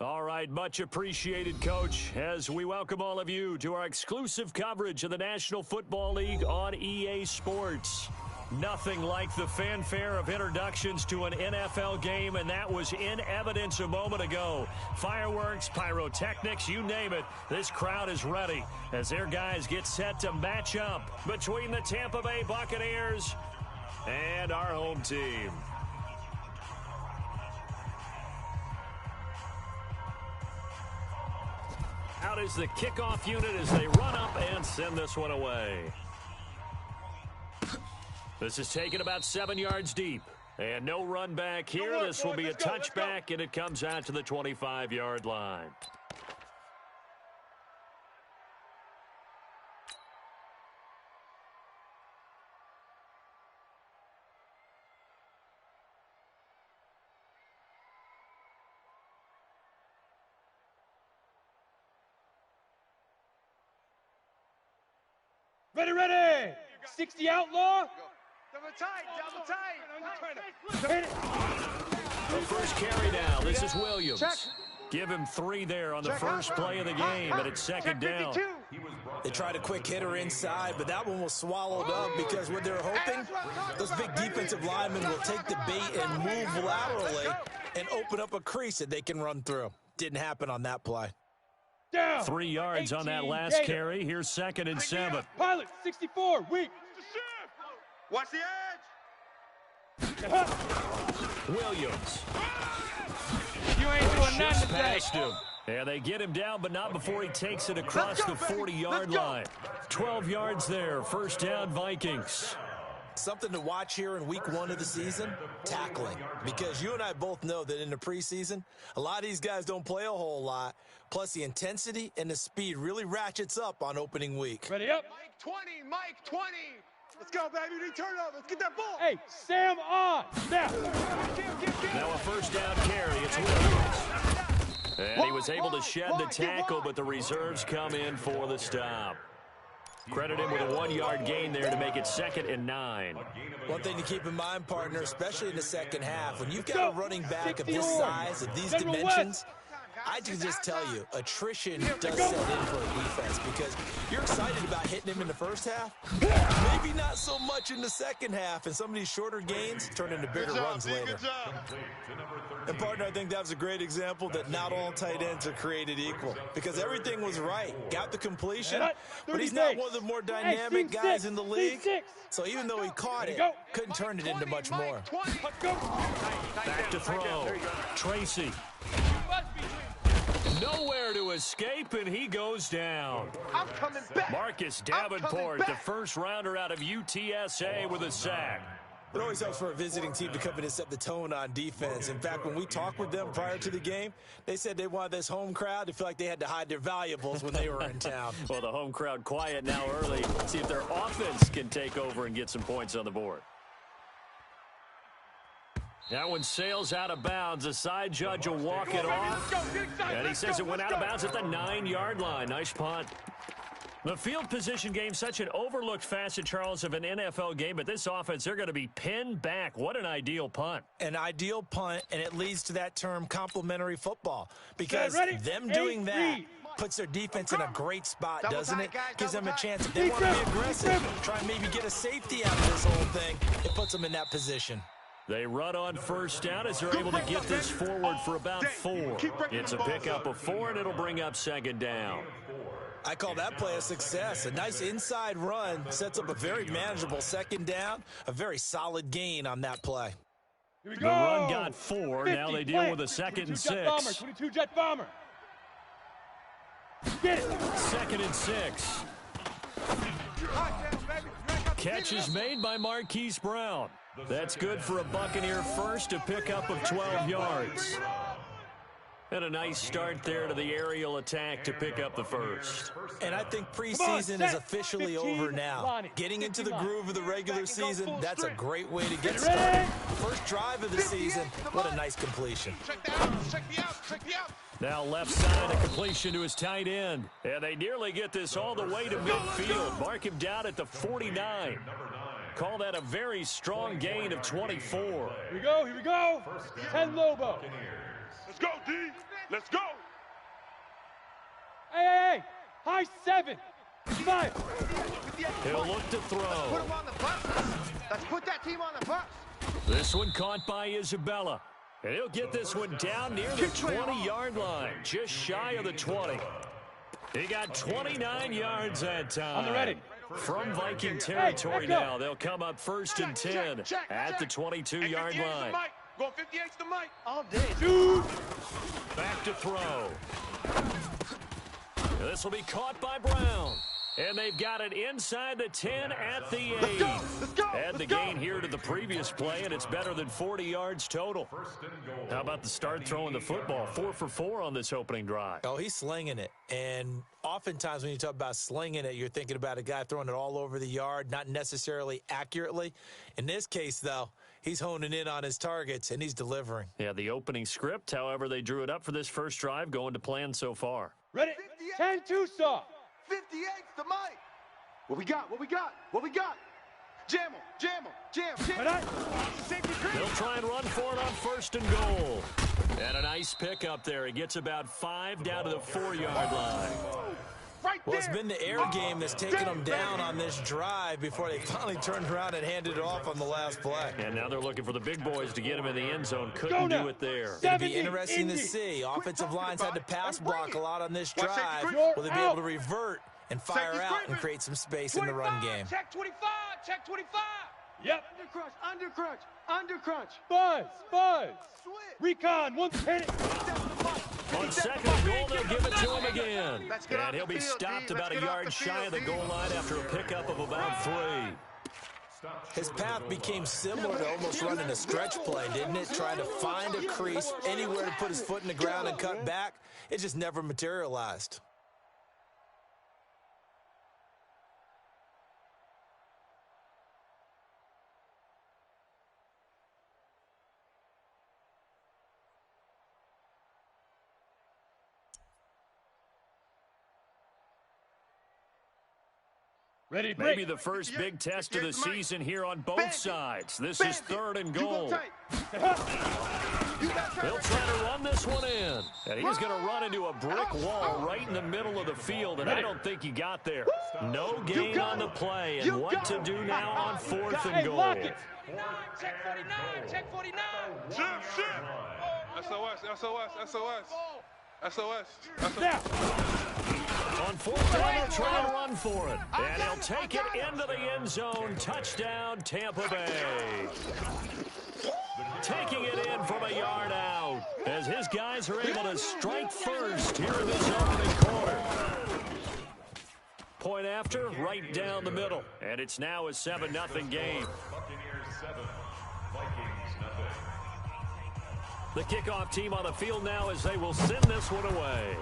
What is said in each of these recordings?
All right, much appreciated, Coach, as we welcome all of you to our exclusive coverage of the National Football League on EA Sports. Nothing like the fanfare of introductions to an NFL game, and that was in evidence a moment ago. Fireworks, pyrotechnics, you name it, this crowd is ready as their guys get set to match up between the Tampa Bay Buccaneers and our home team. Out is the kickoff unit as they run up and send this one away. This is taken about 7 yards deep. And no run back here. This will be a touchback, and it comes out to the 25-yard line. Ready. 60 outlaw. Double tight. The first carry now. This is Williams. Check. Give him 3 there on the first play of the game, and it's second down. They tried a quick hitter inside, but that one was swallowed up because what they're hoping, those big defensive linemen will take the bait and move laterally and open up a crease that they can run through. Didn't happen on that play. Down. 3 yards on that last carry. Here's 2nd and 7. Pilot, 64, weak. Watch the edge. Williams. You ain't doing nothing today. Past him. And they get him down, but not before he takes it across the 40-yard line. 12 yards there. First down, Vikings. Something to watch here in week 1 of the season, tackling. Because you and I both know that in the preseason, a lot of these guys don't play a whole lot. Plus, the intensity and the speed really ratchets up on opening week. Ready up. Mike 20. Let's go, baby. We need turnover. Let's get that ball. Hey, Sam on. Now. Now a first down carry. It's Williams. And he was able to shed the tackle, but the reserves come in for the stop. Credit him with a 1-yard gain there to make it 2nd and 9. One thing to keep in mind, partner, especially in the second half, when you've got a running back of this size, of these dimensions, I can just tell you, attrition does set in for a defense because you're excited about hitting him in the first half. Maybe not so much in the second half, and some of these shorter gains turn into bigger runs later. And, partner, I think that was a great example that not all tight ends are created equal because everything was right. Got the completion, but he's not one of the more dynamic guys in the league. So even though he caught it, couldn't turn it into much more. Back to throw. Tracy. Nowhere to escape, and he goes down. I'm coming back. Marcus Davenport, the first rounder out of UTSA with a sack. It always helps for a visiting team to come in and set the tone on defense. In fact, when we talked with them prior to the game, they said they wanted this home crowd to feel like they had to hide their valuables when they were in town. Well, the home crowd quiet now early. See if their offense can take over and get some points on the board. That one sails out of bounds. The side judge will walk it off. And he says it went out of bounds at the 9-yard line. Nice punt. The field position game, such an overlooked facet, Charles, of an NFL game. But this offense, they're going to be pinned back. What an ideal punt. An ideal punt, and it leads to that term complementary football. Because them doing that puts their defense in a great spot, doesn't it? Gives them a chance. If they want to be aggressive, try and maybe get a safety out of this whole thing. It puts them in that position. They run on first down as they're able to get this forward for about 4. It's a pickup of 4, and it'll bring up 2nd down. I call that play a success. A nice inside run sets up a very manageable 2nd down. A very solid gain on that play. The run got 4. Now they deal with a 2nd and 6. 22 jet bomber. Get it. 2nd and 6. Catch is made by Marquise Brown. That's good for a Buccaneer first, a pickup of 12 yards. And a nice start there to the aerial attack to pick up the first. And I think preseason is officially over now. Getting into the groove of the regular season, that's a great way to get started. First drive of the season, what a nice completion. Check the out. Now left side, a completion to his tight end. And they nearly get this all the way to midfield. Mark him down at the 49. Call that a very strong gain of 24. Here we go. 10 Lobo. Let's go, D. Let's go. Hey. High 7. 5. He'll look to throw. Put him on the bus. Let's put that team on the bus. This one caught by Isabella. And he'll get this one down near the 20-yard line, just shy of the 20. He got 29 yards that time. On the ready. From Viking territory now, they'll come up 1st and 10 at the 22-yard line. Going 58's the mic. All day. Dude. Back to throw. This will be caught by Brown. And they've got it inside the 10 at the 8. Add the gain here to the previous play, and it's better than 40 yards total. How about the start throwing the football? 4 for 4 on this opening drive. Oh, he's slinging it. And oftentimes when you talk about slinging it, you're thinking about a guy throwing it all over the yard, not necessarily accurately. In this case, though, he's honing in on his targets, and he's delivering. Yeah, the opening script, however, they drew it up for this first drive, going to plan so far. Ready? 10-2 soft. 58's the mic. What we got? Jam him. They'll try and run for it on 1st and goal. And a nice pick up there. He gets about 5 down to the 4-yard line. Well, it's been the air game that's taken them down on this drive before they finally turned around and handed it off on the last play. And now they're looking for the big boys to get him in the end zone. Couldn't do it there. It'll be interesting to see. Offensive lines had to pass block a lot on this drive. Will they be able to revert and fire out and create some space in the run game? Check 25. Yep. Under crunch. Buzz. Recon, 110. On 2nd and goal, they'll give it to him again. And he'll be stopped about a yard shy of the goal line after a pickup of about 3. His path became similar to almost running a stretch play, didn't it? Trying to find a crease, anywhere to put his foot in the ground and cut back. It just never materialized. Ready, Maybe the first big test of the season here on both sides. This is 3rd and goal. He'll try to run this one in. And he's going to run into a brick wall right in the middle of the field, and I don't think he got there. No gain on the play, and what to do now on 4th and goal. Check 49. SOS. On 4th down, he'll try and run for it. And he'll take it into the end zone. Touchdown, Tampa Bay. Taking it in from a yard out as his guys are able to strike first here in this opening quarter. Point after, right down the middle. And it's now a 7-0 game. The kickoff team on the field now as they will send this one away.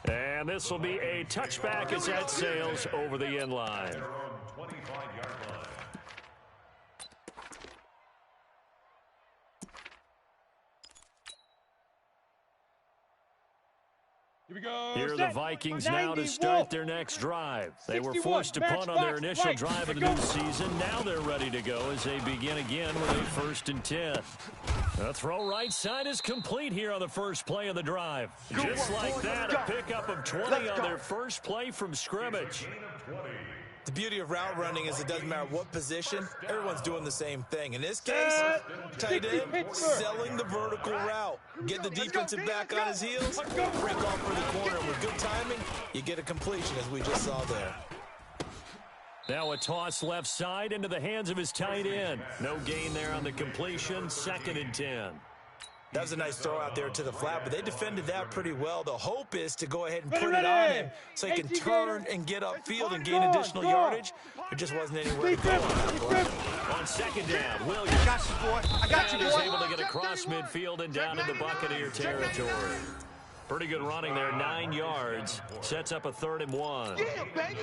And this will be a touchback as that sails over the end line. Here we go. Here are the Vikings now to start their next drive. They were forced to punt on their initial drive of the new season. Now they're ready to go as they begin again with a 1st and 10. The throw right side is complete here on the first play of the drive. Just like that, a pickup of 20 on their first play from scrimmage. The beauty of route running is it doesn't matter what position, everyone's doing the same thing. In this case, tight end, selling the vertical route. Get the defensive back on his heels, break off for the corner. With good timing, you get a completion as we just saw there. Now a toss left side into the hands of his tight end. No gain there on the completion, 2nd and 10. That was a nice throw out there to the flat, but they defended that pretty well. The hope is to go ahead and put it on him so he can turn and get upfield and gain additional yardage. There just wasn't anywhere to go on that play. On 2nd down, Williams. I got you, boy. I got you, boy. Is able to get across midfield and down into Buccaneer territory. Pretty good running there, 9 yards. Sets up a 3rd and 1. Yeah, baby.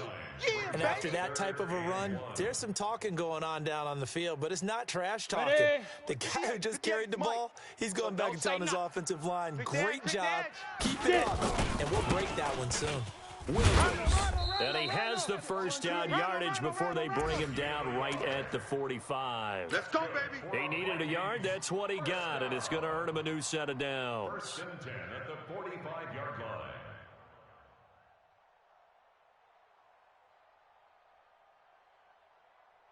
Yeah, And after that type of a run, there's some talking going on down on the field, but it's not trash talking. Ready? The guy who just carried the ball, he's going back and telling his offensive line, great job, keep it up, and we'll break that one soon. Williams. And he has the first down yardage before they bring him down right at the 45. Let's go, baby. He needed a yard. That's what he got, and it's going to earn him a new set of downs. First and 10 at the 45-yard line.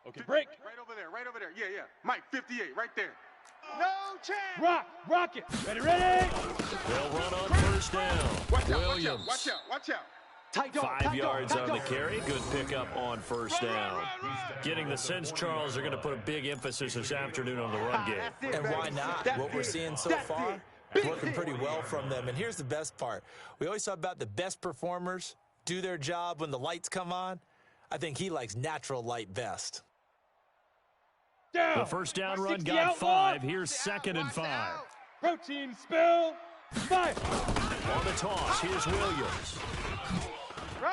Okay, break. Right over there, right over there. Yeah, yeah. Mike, 58, right there. No chance. Rock it. Ready. They'll run on first down. Williams. Watch out. 5 yards on the carry. Good pickup on first down. Getting the sense, Charles, they're going to put a big emphasis this afternoon on the run game. And why not? What we're seeing so far is working pretty well from them. And here's the best part. We always talk about the best performers do their job when the lights come on. I think he likes natural light best. The first down run got 5. Here's 2nd and 5. Protein spill. 5. On the toss, here's Williams. Run.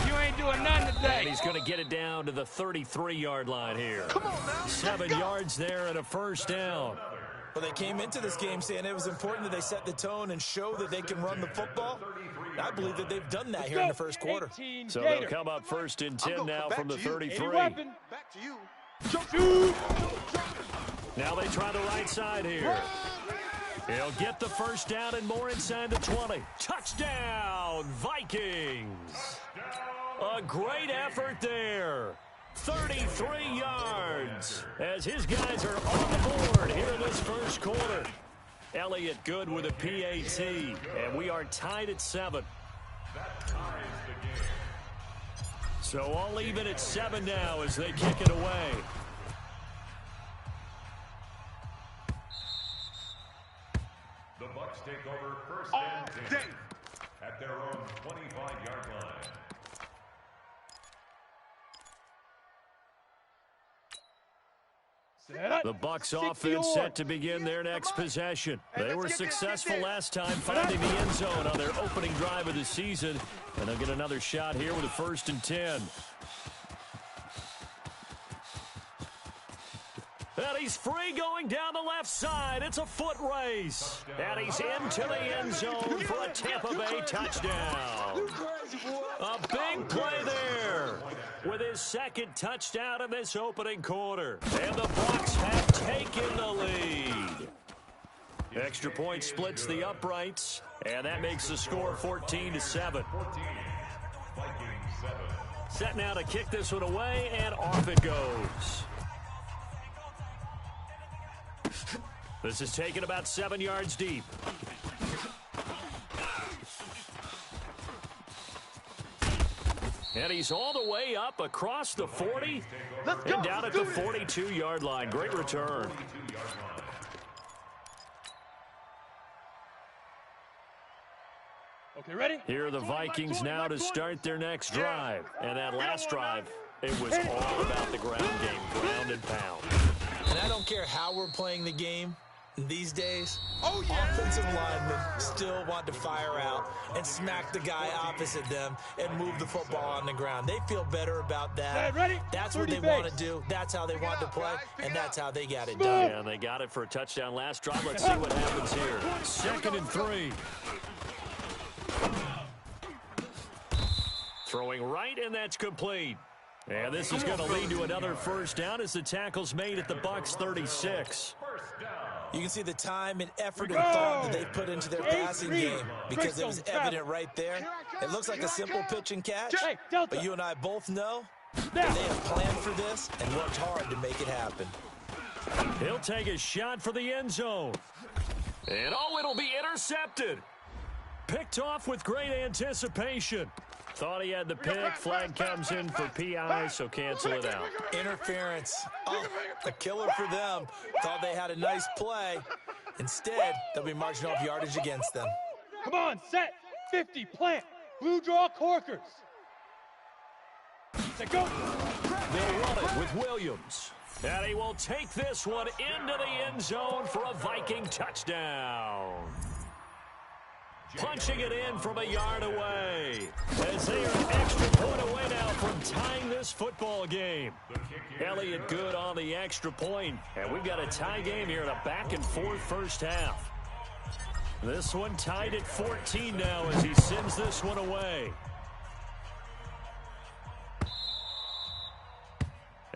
You ain't doing nothing today. And he's going to get it down to the 33-yard line here. Come on now. 7 yards there and a first down. Well, they came into this game saying it was important that they set the tone and show that they can run the football. I believe that they've done that here in the first quarter. So they'll come up 1st and 10 now from the 33. Back to you. Now they try the right side here. He'll get the first down and more inside the 20. Touchdown, Vikings. A great effort there. 33 yards as his guys are on the board here in this first quarter. Elliott good with a PAT, and we are tied at 7. So all even at 7 now as they kick it away. The Bucs take over 1st and 10 at their own 25-yard line. The Bucs offense set to begin their next possession. They were successful last time finding the end zone on their opening drive of the season. And they'll get another shot here with a 1st and 10. And he's free going down the left side. It's a foot race. And he's into the end zone for a Tampa Bay touchdown. A big play there with his 2nd touchdown in this opening quarter. And the Bucs have taken the lead. Extra point splits the uprights, and that makes the score 14-7. Set now to kick this one away, and off it goes. This is taken about 7 yards deep. And he's all the way up across the 40 and down at the 42-yard line. Great return. Okay, ready? Here are the Vikings now to start their next drive. And that last drive, it was all about the ground game, ground and pound. And I don't care how we're playing the game these days. Offensive linemen still want to fire out and smack the guy opposite them and move the football on the ground. They feel better about that. That's what they want to do. That's how they want to play, and that's how they got it done. Yeah, and they got it for a touchdown last drive. Let's see what happens here. 2nd and 3. Throwing right, and that's complete. And this is going to lead to another first down as the tackle's made at the Bucs 36. You can see the time and effort and thought that they put into their passing game because it was evident right there. It looks like a simple pitch and catch, but you and I both know that they have planned for this and worked hard to make it happen. He'll take a shot for the end zone. And it'll be intercepted. Picked off with great anticipation. Thought he had the pick. Flag comes in for PI, so cancel it out. Interference. Oh, a killer for them. Thought they had a nice play. Instead, they'll be marching off yardage against them. Come on, set. 50, plant. Blue draw corkers. Set, go. They'll run it with Williams. And he will take this one into the end zone for a Viking touchdown. Punching it in from a yard away. As they are an extra point away now from tying this football game. Elliott good on the extra point. And we've got a tie game here in a back-and-forth first half. This one tied at 14 now as he sends this one away.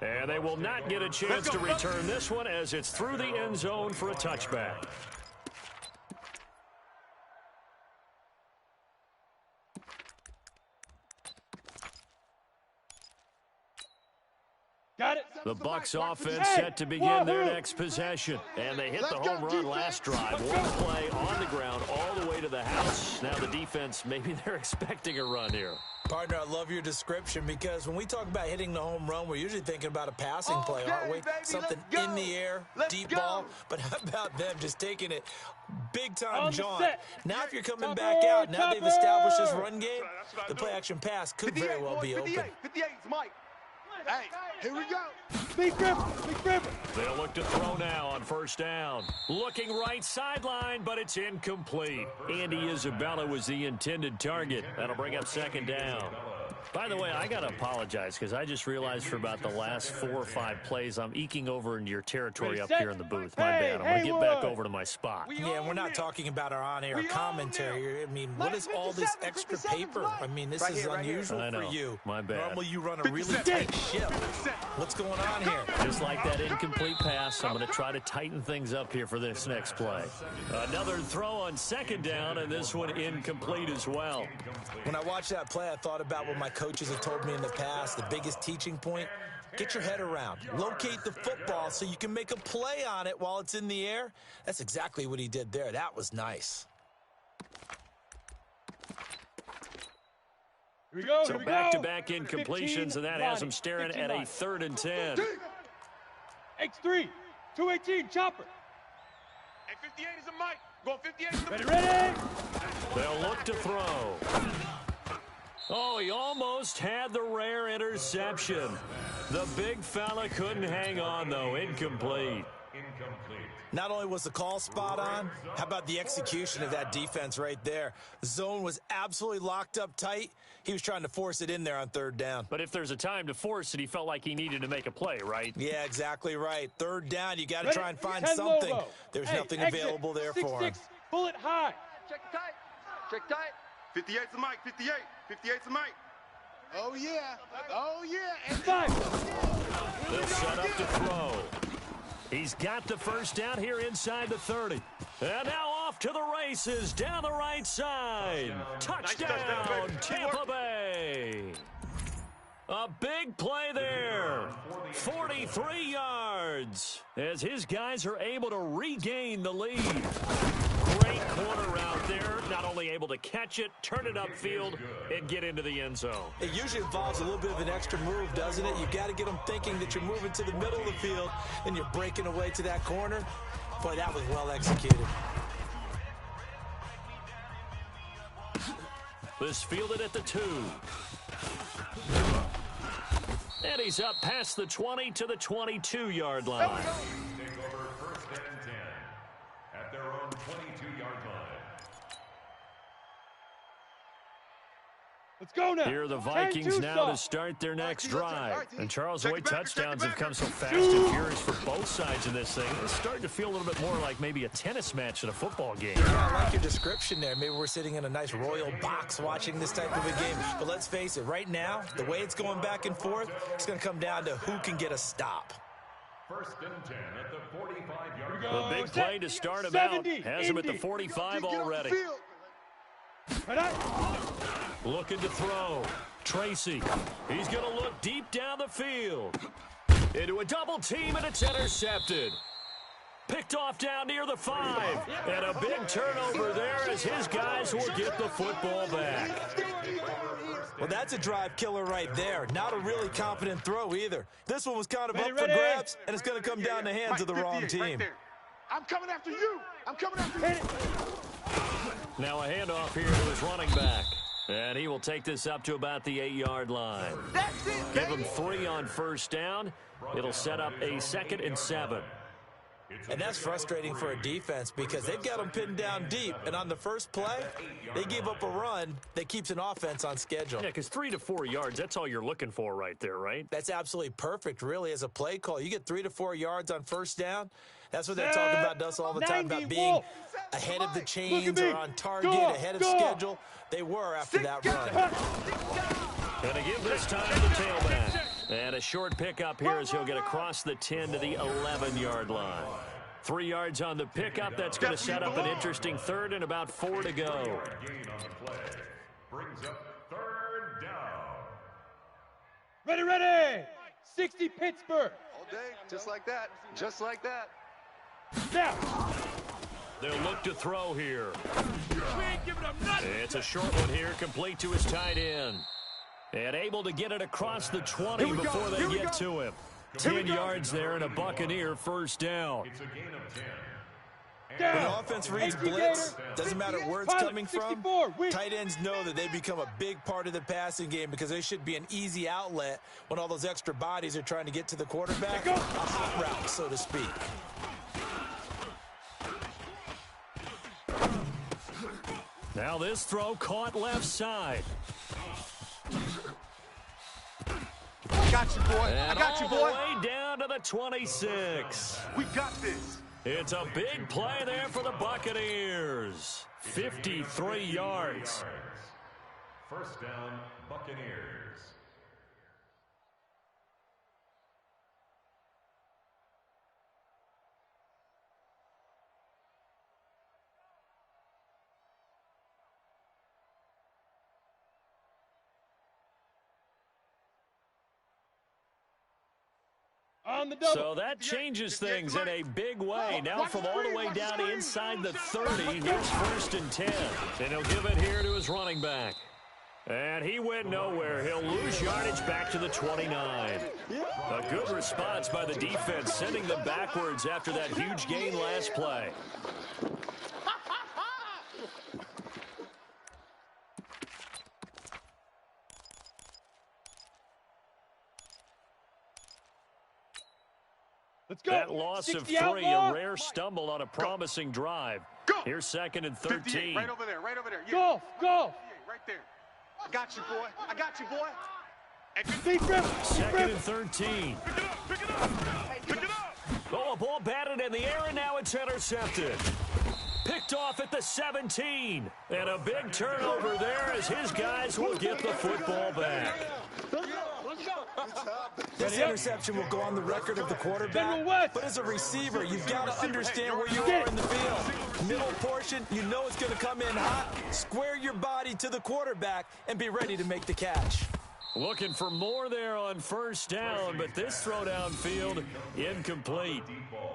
And they will not get a chance to return this one as it's through the end zone for a touchback. Got it. The Bucs offense set to begin their next possession. And they hit the home run last drive. One play on the ground all the way to the house. Now the defense, maybe they're expecting a run here. Partner, I love your description because when we talk about hitting the home run, we're usually thinking about a passing play, aren't we? Something in the air, deep ball. But how about them just taking it big-time jaunt? Now if you're coming back out, now they've established this run game, the play-action pass could very well be open. 58, Mike. Hey, here we go. Big River, Big River. They'll look to throw now on first down. Looking right sideline, but it's incomplete. Andy Isabella was the intended target. That'll bring up second down. By the way, I got to apologize because I just realized for about the last 4 or 5 plays, I'm eking over into your territory up here in the booth. My bad. I'm going to get back over to my spot. Yeah, we're not talking about our on-air commentary. I mean, what is all this extra paper? I mean, this is unusual for you. My bad. Normally you run a really tight ship. What's going on here? Just like that incomplete pass, I'm going to try to tighten things up here for this next play. Another throw on second down, and this one incomplete as well. When I watched that play, I thought about what my coaches have told me in the past. The biggest teaching point, get your head around. Locate the football so you can make a play on it while it's in the air. That's exactly what he did there. That was nice. Here we go, So back-to-back incompletions, and that has them staring at a 3rd and 10. X3, 218, chopper. Hey, 58 is a Mike. Go 58 is a Ready, ready. They'll look to throw. Oh, he almost had the rare interception. The big fella couldn't hang on, though. Incomplete. Not only was the call spot on, how about the execution of that defense right there? The zone was absolutely locked up tight. He was trying to force it in there on 3rd down. But if there's a time to force it, he felt like he needed to make a play, right? Yeah, exactly right. 3rd down, you got to try and find something. Logo. There's nothing available there for him. Bullet high. Check tight. Check tight. 58's a Mike. 58. 58's a Mike. Oh, yeah. Oh, yeah. And 5. They'll set up to throw. He's got the first down here inside the 30. And now off to the races down the right side. Touchdown, Tampa Bay. A big play there. 43 yards as his guys are able to regain the lead. Great corner route there. Not only able to catch it, turn it upfield, and get into the end zone. It usually involves a little bit of an extra move, doesn't it? You've got to get them thinking that you're moving to the middle of the field and you're breaking away to that corner. Boy, that was well executed. This fielded at the 2. And he's up past the 20 to the 22-yard line. Take over 1st and 10 at their own 22-yard line. Let's go now. Here are the Vikings now to start their next drive. And Charles, the way touchdowns have come so fast and furious for both sides in this thing, it's starting to feel a little bit more like maybe a tennis match in a football game. Yeah, I like your description there. Maybe we're sitting in a nice royal box watching this type of a game. But let's face it, right now, the way it's going back and forth, it's going to come down to who can get a stop. 1st and 10 at the 45-yard line. The big play to start him out has him at the 45 already. Looking to throw. Tracy. He's going to look deep down the field. Into a double team, and it's intercepted. Picked off down near the 5. And a big turnover there as his guys will get the football back. Well, that's a drive killer right there. Not a really confident throw either. This one was kind of up for grabs, and it's going to come down the hands of the wrong team. I'm coming after you. I'm coming after you. Now a handoff here to his running back. And he will take this up to about the 8-yard line. That's it, Give him 3 on first down. It'll set up a 2nd and 7. And that's frustrating for a defense because they've got them pinned down deep. And on the first play, they gave up a run that keeps an offense on schedule. Yeah, because 3 to 4 yards, that's all you're looking for right there, right? That's absolutely perfect, really, as a play call. You get 3 to 4 yards on first down, That's what they're talking about us all the time, about being ahead of the chains or on target, ahead of schedule. They were after that run. Going to give this time to the tailback. And a short pickup here as he'll get across the 10 to the 11-yard line. 3 yards on the pickup. That's going to set up an interesting third and about 4 to go. Brings up third down. Ready. 60 Pittsburgh. All day, just like that. Just like that. Now. They'll look to throw here. It's a short one here, complete to his tight end. And able to get it across the 20 before they get to him. 10 yards there and a Buccaneer first down. It's a gain of 10. When the offense reads blitz, doesn't matter where it's coming from, tight ends know that they become a big part of the passing game because they should be an easy outlet when all those extra bodies are trying to get to the quarterback. A hot route, so to speak. Now this throw caught left side. I got you, boy. And all the way down to the 26. We got this. It's a big play there for the Buccaneers. 53 yards. First down, Buccaneers. So that changes things in a big way. Now from all the way down inside the 30, here's first and 10. And he'll give it here to his running back. And he went nowhere. He'll lose yardage back to the 29. A good response by the defense, sending them backwards after that huge gain last play. Let's go. That loss of 3, a rare stumble on a promising drive. Here's second and 13. Right over there. Yeah. Go. Right there. I got you, boy. Second and 13. Pick it up. Oh, a ball batted in the air, and now it's intercepted. Picked off at the 17. And a big turnover there as his guys will get the football back. This interception will go on the record of the quarterback, but as a receiver, you've got to understand where you are in the field. Middle portion, you know it's going to come in hot. Square your body to the quarterback and be ready to make the catch. Looking for more there on first down, but this throw downfield, incomplete.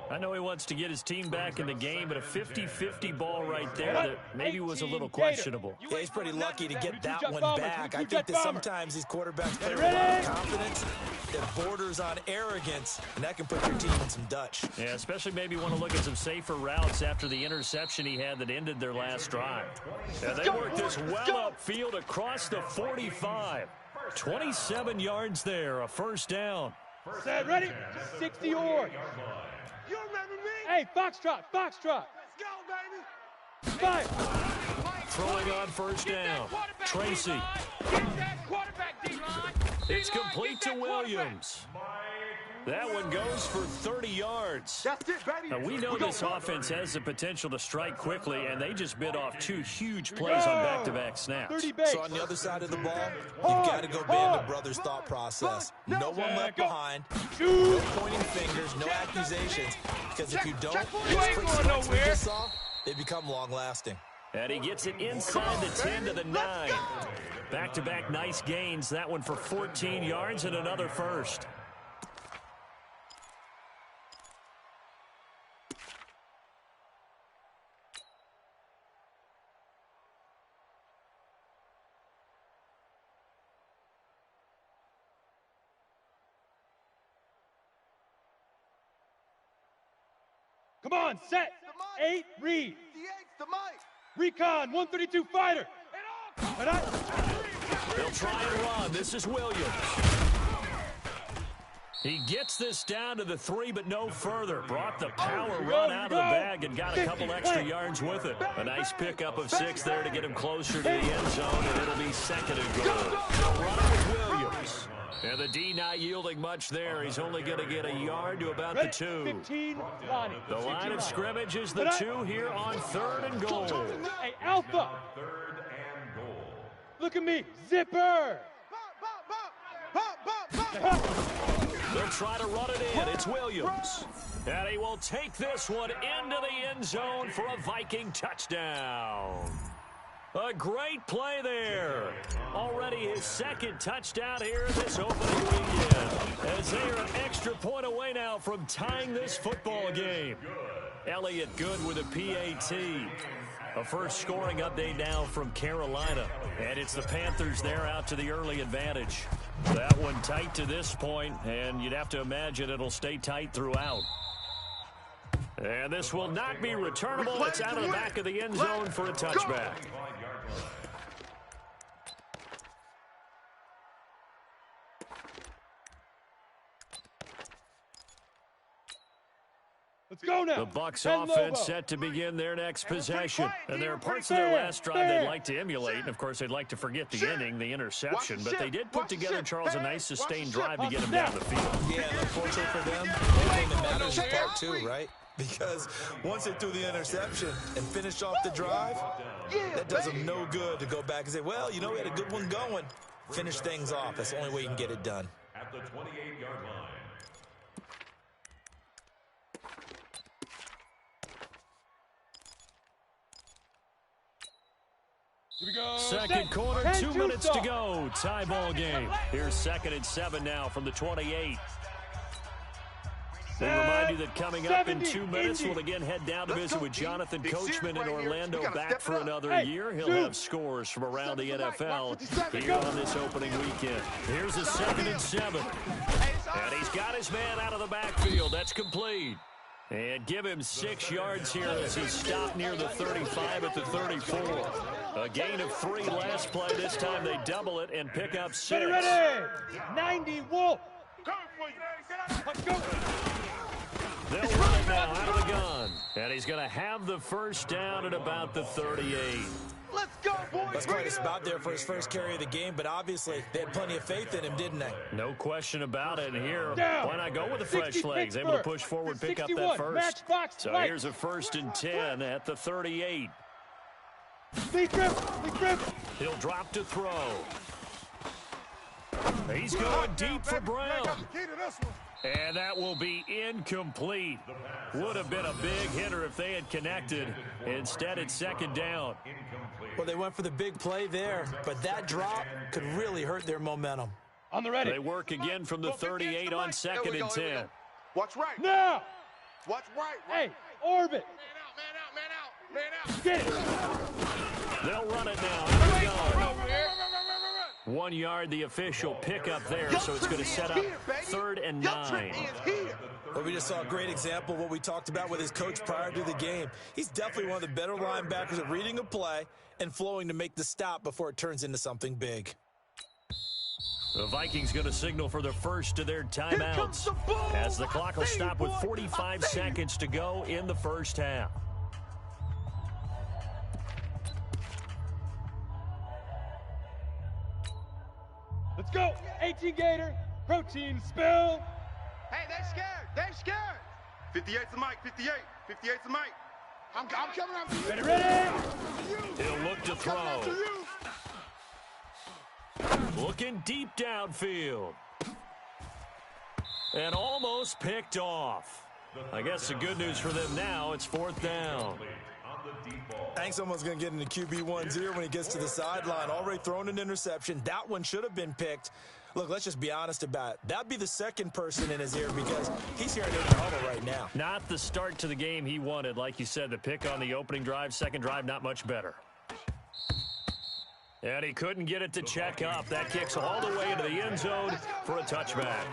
I know he wants to get his team back in the game, but a 50-50 ball right there that maybe was a little questionable. Yeah, he's pretty lucky to get that one back. I think that sometimes these quarterbacks play with a lot of confidence that borders on arrogance, and that can put your team in some Dutch. Yeah, especially maybe want to look at some safer routes after the interception he had that ended their last drive. And they worked this well upfield across the 45. 27 yards there, a first down. Set, ready? 60 yards. You remember me? Hey, Foxtrot. Let's go, baby. 5. Throwing on first down. Tracy. It's complete to Williams. That one goes for 30 yards. That's it, baby. Now, we know this offense has the potential to strike quickly, and they just bit off 2 huge plays on back-to-back snaps. So on the other side of the ball, you've got to go band of brothers thought process. No one left behind, no pointing fingers, no accusations, because if you don't, those quick strikes we just saw, they become long-lasting. And he gets it inside the 10 to the 9. Back-to-back nice gains. That one for 14 yards and another first. Come on, set. 8, read. The mic. Recon, 132 fighter. They'll try and run. This is Williams. He gets this down to the 3, but no further. Brought the power run out of the bag and got a couple extra yards with it. A nice pickup of 6 there to get him closer to the end zone, and it'll be 2nd and goal. They'll run it with Williams. And the D not yielding much there. He's only going to get a yard to about the 2. The line of scrimmage is the 2 here on 3rd and goal. Hey, Alpha. Look at me, zipper. They'll try to run it in. It's Williams. And he will take this one into the end zone for a Viking touchdown. A great play there. Already his 2nd touchdown here this opening weekend. As they are an extra point away now from tying this football game. Elliott Good with a PAT. A first scoring update now from Carolina. And it's the Panthers there out to the early advantage. That one tight to this point, and you'd have to imagine it'll stay tight throughout. And this will not be returnable. It's out of the back of the end zone for a touchback. Let's go now. The Bucs offense set to begin their next possession. And there are parts of their last drive they'd like to emulate. And, of course, they'd like to forget the inning, the interception. But they did put together, Charles, a nice sustained drive to get them down the field. Yeah, and unfortunately for them, the only thing that matters is part 2, right? Because once they threw the interception and finished off the drive, that does them no good to go back and say, well, you know, we had a good one going. Finish things off. That's the only way you can get it done. At the 28-yard line. Here we go. Second quarter, 2 minutes to go. Tie ball game. Here's 2nd and 7 now from the 28. They remind you that coming up in 2 minutes, we'll again head down to visit with Jonathan Coachman in Orlando, back for another year. He'll have scores from around the NFL here on this opening weekend. Here's a 2nd and 7. And he's got his man out of the backfield. That's complete. And give him 6 yards here as he's stopped near the 35 at the 34. A gain of 3 last play. This time they double it and pick up 6. Ready. 90 Wolf. Let's go. They'll run it now out of the gun. And he's going to have the first down at about the 38. Let's go, boys. That's quite a spot there for his first carry of the game, but obviously they had plenty of faith in him, didn't they? No question about it. And here, why not go with the fresh legs? Able to push forward, pick up that first. So here's a 1st and 10 at the 38. He'll drop to throw. He's going deep for Brown. And that will be incomplete. Would have been a big hitter if they had connected. Instead, it's 2nd down. Well, they went for the big play there, but that drop could really hurt their momentum. On the ready. They work again from the 38 on 2nd and 10. Watch right. Now. Watch right. Hey, orbit. Man out. Get it. They'll run it now. 1 yard, the official pickup there, so it's going to set up 3rd and 9. Well, we just saw a great example of what we talked about with his coach prior to the game. He's definitely one of the better linebackers at reading a play and flowing to make the stop before it turns into something big. The Vikings going to signal for the first of their timeouts as the clock will stop with 45 seconds to go in the first half. Let's go. 18 Gator. Protein spill. Hey, they're scared. 58's the mic. 58's the mic. I'm coming after you. Ready. He'll look to throw. Looking deep downfield. And almost picked off. I guess the good news for them now, it's 4th down. I think someone's going to get into QB1's ear when he gets to the sideline. Already thrown an interception. That one should have been picked. Look, let's just be honest about it. That'd be the second person in his ear because he's hearing it in the huddle right now. Not the start to the game he wanted. Like you said, the pick on the opening drive, second drive, not much better. And he couldn't get it to check up. That kicks all the way into the end zone for a touchback.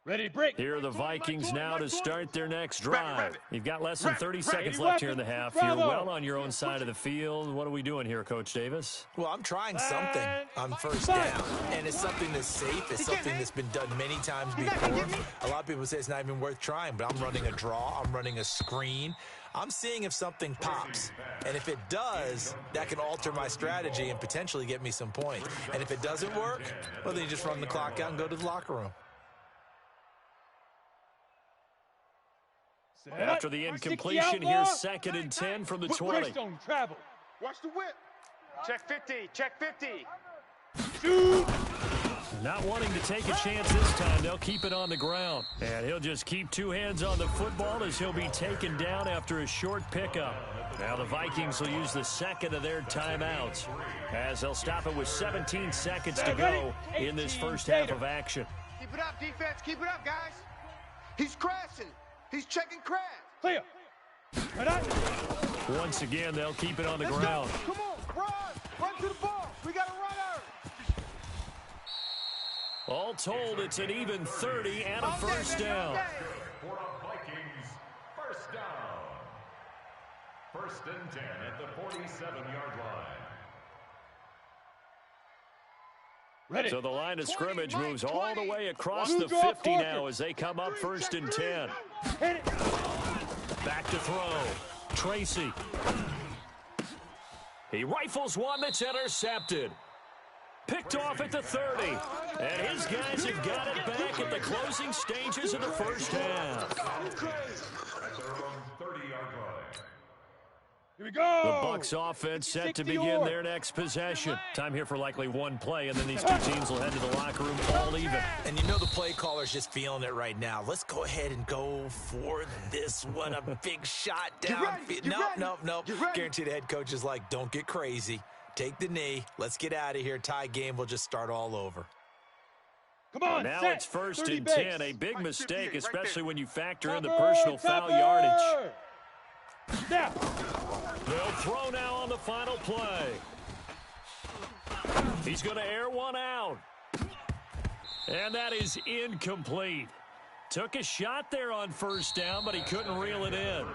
Ready, break. Here are the Vikings now to start their next drive. You've got less than 30 seconds left here in the half. You're well on your own side of the field. What are we doing here, Coach Davis? Well, I'm trying something on first down, and it's something that's safe. It's something that's been done many times before. A lot of people say it's not even worth trying, but I'm running a draw. I'm running a screen. I'm seeing if something pops, and if it does, that can alter my strategy and potentially get me some points. And if it doesn't work, well, then you just run the clock out and go to the locker room. After the incompletion, here's 2nd and 10 from the 20. Don't travel. Watch the whip. Check 50. Check 50. Shoot. Not wanting to take a chance this time, they'll keep it on the ground. And he'll just keep 2 hands on the football as he'll be taken down after a short pickup. Now the Vikings will use the 2nd of their timeouts as they'll stop it with 17 seconds to go in this first half of action. Keep it up, defense. Keep it up, guys. He's crashing. He's checking crash. Clear. Right on. Once again, they'll keep it on the ground. Come on, run. Run to the ball. We got a runner. All told, it's an even 30 and a first down. For a Vikings first down. 1st and 10 at the 47-yard line. Ready. So the line of scrimmage moves all the way across the 50 now as they come up 1st and 10. Hit it. Back to throw. Tracy. He rifles one that's intercepted. Picked off at the 30. And his guys have got it back at the closing stages of the first half. At their own 30-yard line. Here we go. The Bucs offense set to begin their next possession. Time here for likely one play, and then these 2 teams will head to the locker room all even. And you know the play caller's just feeling it right now. Let's go ahead and go for this one. A big shot down. Nope. Guarantee the head coach is like, don't get crazy. Take the knee. Let's get out of here. Tie game. We'll just start all over. Come on, now set. it's 1st and base. 10. A big mistake, especially when you factor in the personal foul yardage. Now. They'll throw now on the final play. He's going to air one out. And that is incomplete. Took a shot there on first down, but he couldn't reel it in.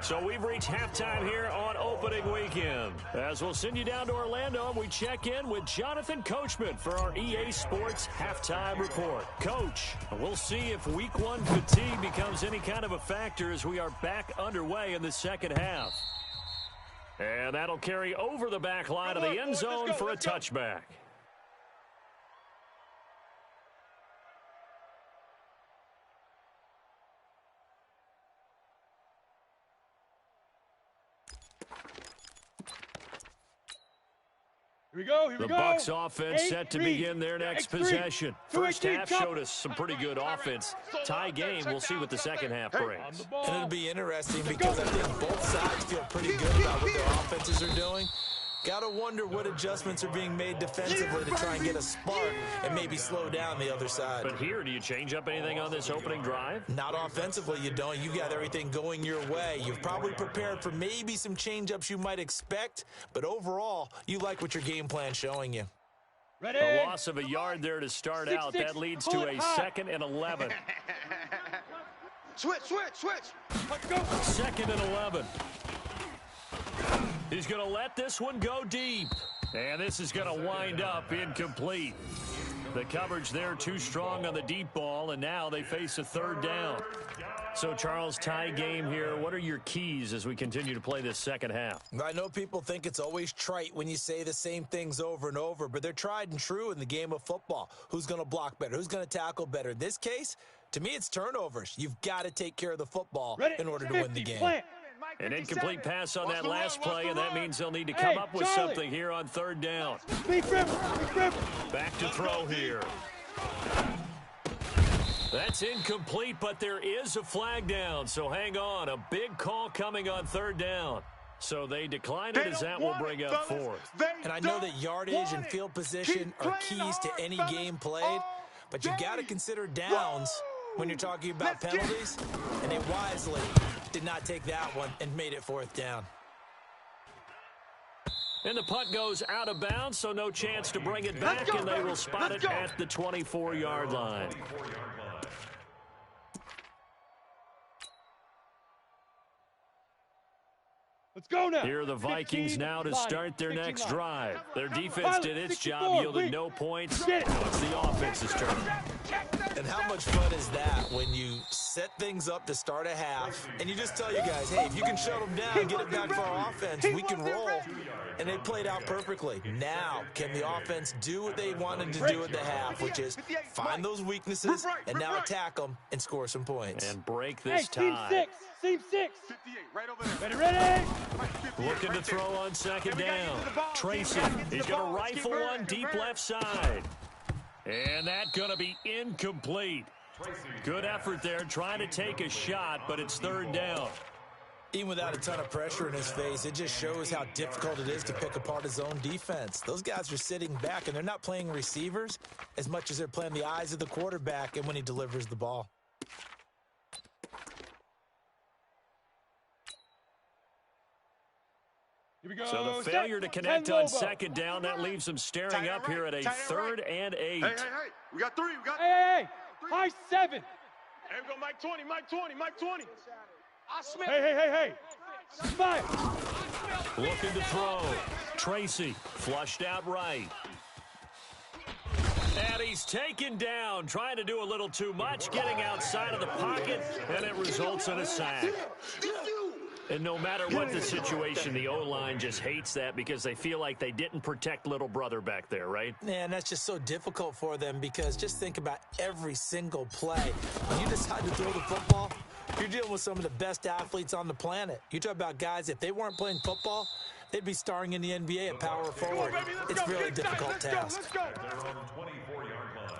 So we've reached halftime here on opening weekend. As we'll send you down to Orlando, and we check in with Jonathan Coachman for our EA Sports Halftime Report. Coach, we'll see if Week 1 fatigue becomes any kind of a factor as we are back underway in the second half. And that'll carry over the back line of the end zone for a touchback. Here we go. The Bucs offense set to begin their next possession. First half showed us some pretty good offense. Tie game, we'll see what the second half brings. And it'll be interesting because I think both sides feel pretty good about what their offenses are doing. Gotta wonder what adjustments are being made defensively to try and get a spark and maybe slow down the other side. But here, do you change up anything on this opening drive? Not offensively, you don't. You got everything going your way. You've probably prepared for maybe some change-ups you might expect, but overall, you like what your game plan's showing you. Ready? A loss of a yard there to start out. That leads to a 2nd and 11. Switch. Let's go. 2nd and 11. He's going to let this one go deep. And this is going to wind up incomplete. The coverage there too strong on the deep ball, and now they face a 3rd down. So, Charles, tie game here. What are your keys as we continue to play this second half? I know people think it's always trite when you say the same things over and over, but they're tried and true in the game of football. Who's going to block better? Who's going to tackle better? In this case, to me, it's turnovers. You've got to take care of the football in order to win the game. Plant. An incomplete pass on that last play, and that means they'll need to come up with something here on 3rd down. Big River. Back to throw here. That's incomplete, but there is a flag down, so hang on. A big call coming on 3rd down. So they decline it as that will bring up 4th. And I know that yardage and field position are keys to any game played, but you got to consider downs when you're talking about penalties, and they wisely did not take that one and made it 4th down. And the punt goes out of bounds, so no chance to bring it back, and they will spot it at the 24-yard line. Let's go now. Here are the Vikings now to start their next drive. Their defense Pilot, did its 64, job, yielded lead. no points. Get it. Now it's the offense's turn. And how much fun is that when you set things up to start a half and you just tell your guys, hey, if you can shut them down, get it back for our offense, we can roll. And they played out perfectly. Now, can the offense do what they wanted to do at the half, which is find those weaknesses and now attack them and score some points? And break this Team tie. 6. Team 6. 58, right over there. Ready. Looking to throw on second down. Tracy, he's going to rifle one deep left side. And that's going to be incomplete. Good effort there, trying to take a shot, but it's third down. Even without a ton of pressure in his face, it just shows how difficult it is to pick apart his own defense. Those guys are sitting back, and they're not playing receivers as much as they're playing the eyes of the quarterback and when he delivers the ball. Here we go. So the failure to connect on second down, that leaves them staring up here at a 3rd and 8. Hey, we got 3. We got Hey. High 7. Here we go, Mike 20, Mike 20, Mike 20. Hey. 5. Looking to throw. Tracy flushed out right. And he's taken down, trying to do a little too much, getting outside of the pocket, and it results in a sack. And no matter what the situation, the O-line just hates that because they feel like they didn't protect little brother back there, right? Yeah, and that's just so difficult for them because just think about every single play. When you decide to throw the football, you're dealing with some of the best athletes on the planet. You talk about guys, if they weren't playing football, they'd be starring in the NBA at power forward. It's a really difficult task. At their own 24-yard line.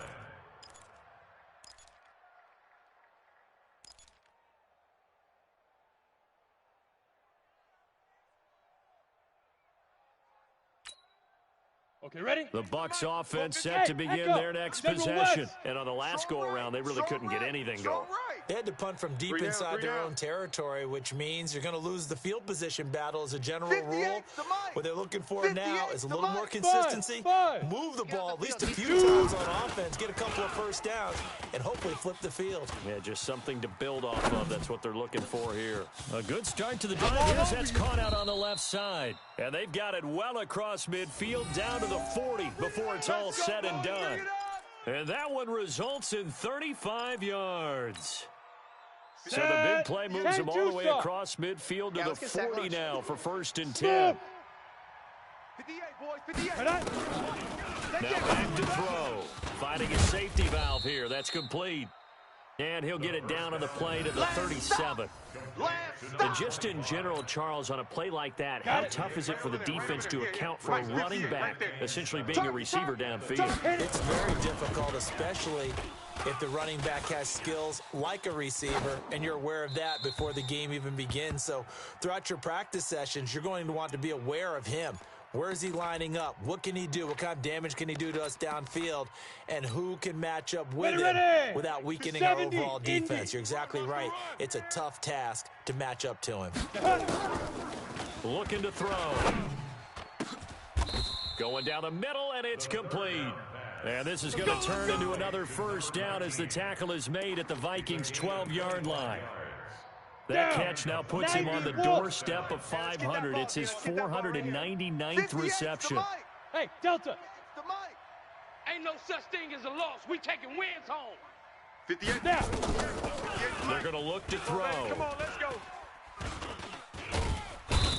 Okay, ready? The Bucs offense set to begin their next possession. And on the last go-around, they really couldn't get anything going. They had to punt from deep inside their own territory, which means you're going to lose the field position battle as a general rule. What they're looking for now is a little more consistency, move the ball at least a few times on offense, get a couple of first downs, and hopefully flip the field. Yeah, just something to build off of. That's what they're looking for here. A good start to the drive. That's caught out on the left side. And they've got it well across midfield down to the 40 before it's all said and done. And that one results in 35 yards. So the big play moves them all the way across midfield to the 40 now for 1st and 10. 58, boys, 58. Now back to throw. Finding a safety valve here. That's complete. And he'll get it down on the play to the 37. And just in general, Charles, on a play like that, how tough is it for the defense to account for a running back essentially being a receiver downfield? It's very difficult, especially if the running back has skills like a receiver, and you're aware of that before the game even begins. So throughout your practice sessions, you're going to want to be aware of him. Where is he lining up? What can he do? What kind of damage can he do to us downfield? And who can match up with him without weakening our overall defense? You're exactly right. It's a tough task to match up to him. Looking to throw. Going down the middle, and it's complete. And this is going to turn into another first down as the tackle is made at the Vikings' 12-yard line. That catch now puts him on the doorstep of 500. It's his 499th reception. Hey, Delta. Ain't no such thing as a loss. We taking wins home. 58. Now. They're going to look to throw. Come on, let's go.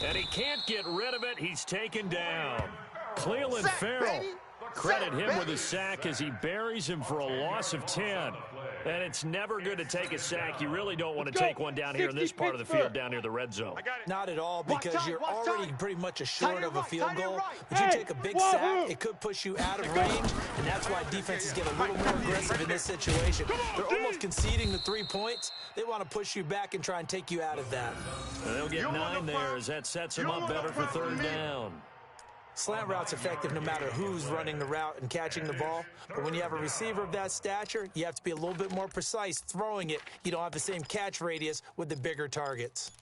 And he can't get rid of it. He's taken down. Cleveland Farrell. Credit him with a sack as he buries him for a loss of 10. And it's never good to take a sack. You really don't want to take one down here in this part of the field, down near the red zone. Not at all, because you're already pretty much assured of a field goal. But you take a big sack, it could push you out of range, and that's why defenses get a little more aggressive in this situation. They're almost conceding the 3 points. They want to push you back and try and take you out of that. And they'll get 9 there as that sets them up better for 3rd down. Slant route's effective no matter who's running the route and catching the ball. But when you have a receiver of that stature, you have to be a little bit more precise throwing it. You don't have the same catch radius with the bigger targets.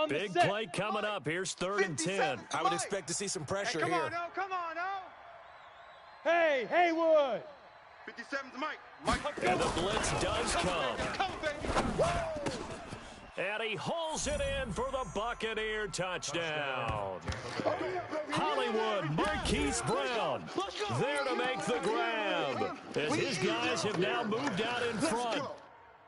Big play coming up. Here's 3rd and 10. I would expect to see some pressure Come here. on, no, come on, no. Hey, Haywood. 57's Mike. And the blitz does come. And he hauls it in for the Buccaneer touchdown. Hollywood Marquise Brown there to make the grab, as his guys have now moved out in front.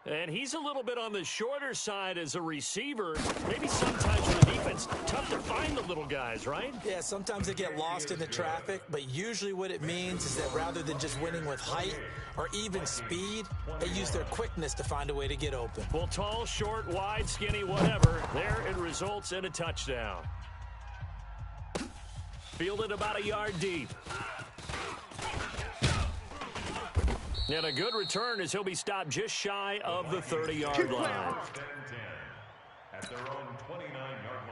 And he's a little bit on the shorter side as a receiver. Maybe sometimes for the defense, tough to find the little guys, right? Yeah, sometimes they get lost in the traffic, but usually what it means is that rather than just winning with height or even speed, they use their quickness to find a way to get open. Well, tall, short, wide, skinny, whatever, there it results in a touchdown. Fielded about a yard deep. And a good return as he'll be stopped just shy of the 30-yard line. At their own 29-yard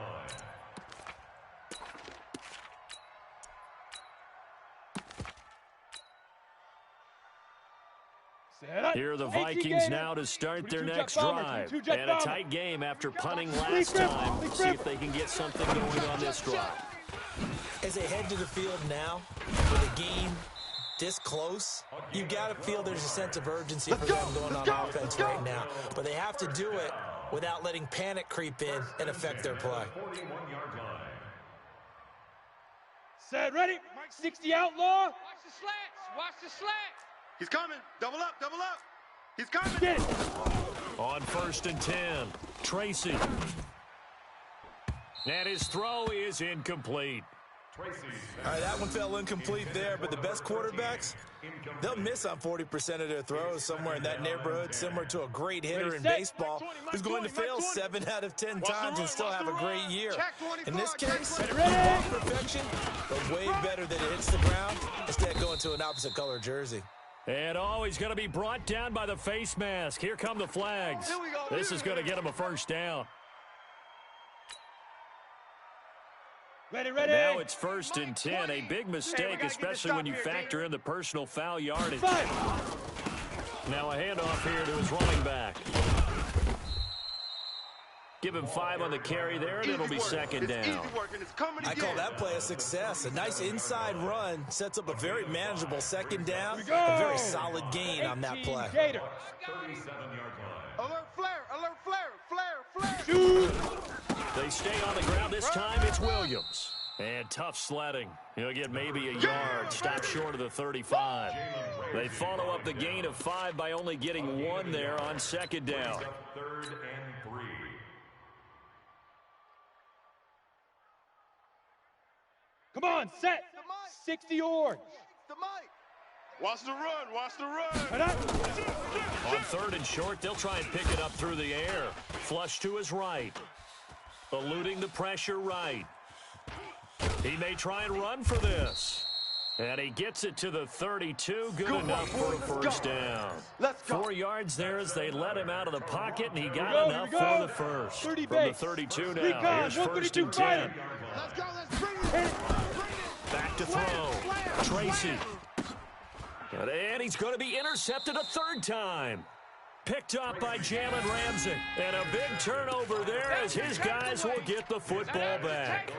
line. Here are the Vikings now to start their next drive. And a tight game after punting last time. See if they can get something going on this drive. As they head to the field now, with a game this close, you got to feel there's a sense of urgency for them going on offense right now. But they have to do it without letting panic creep in and affect their play. 41-yard line. Set, ready. 60 outlaw. Watch the slats. Watch the slats. He's coming. Double up, double up. He's coming. Get it. On 1st and 10, Tracy. And his throw is incomplete. All right, that one fell incomplete there, but the best quarterbacks, they'll miss on 40% of their throws, somewhere in that neighborhood, similar to a great hitter in baseball who's going to fail 7 out of 10 times and still have a great year. In this case, ball perfection, but way better than it hits the ground, instead going to an opposite color jersey. And he's going to be brought down by the face mask. Here come the flags. This is going to get him a first down. Ready, ready. Now it's 1st and 10. A big mistake, especially when you factor in the personal foul yardage. Now a handoff here to his running back. Give him 5 on the carry there, and it'll be 2nd down. I call that play a success. A nice inside run sets up a very manageable 2nd down. A very solid gain on that play. 37-yard line. Alert flare, alert flare, flare, flare. Shoot. They stay on the ground. This time it's Williams. And tough sledding. He'll get maybe a yard. Stop short of the 35. They follow up the gain of 5 by only getting 1 there on 2nd down. 3rd and 3. Come on, set. 60 orange. Watch the run, watch the run. On 3rd and short, they'll try and pick it up through the air. Flush to his right. Eluding the pressure right. He may try and run for this. And he gets it to the 32. Good enough for a first down. 4 yards there as they let him out of the pocket, and he got enough for the first. From the 32 now. Here's 1st and 10. Let's go, let's bring it. Back to throw. Tracy. And he's going to be intercepted a 3rd time. Picked up by Jalen Ramsey. And a big turnover there as his guys will get the football back.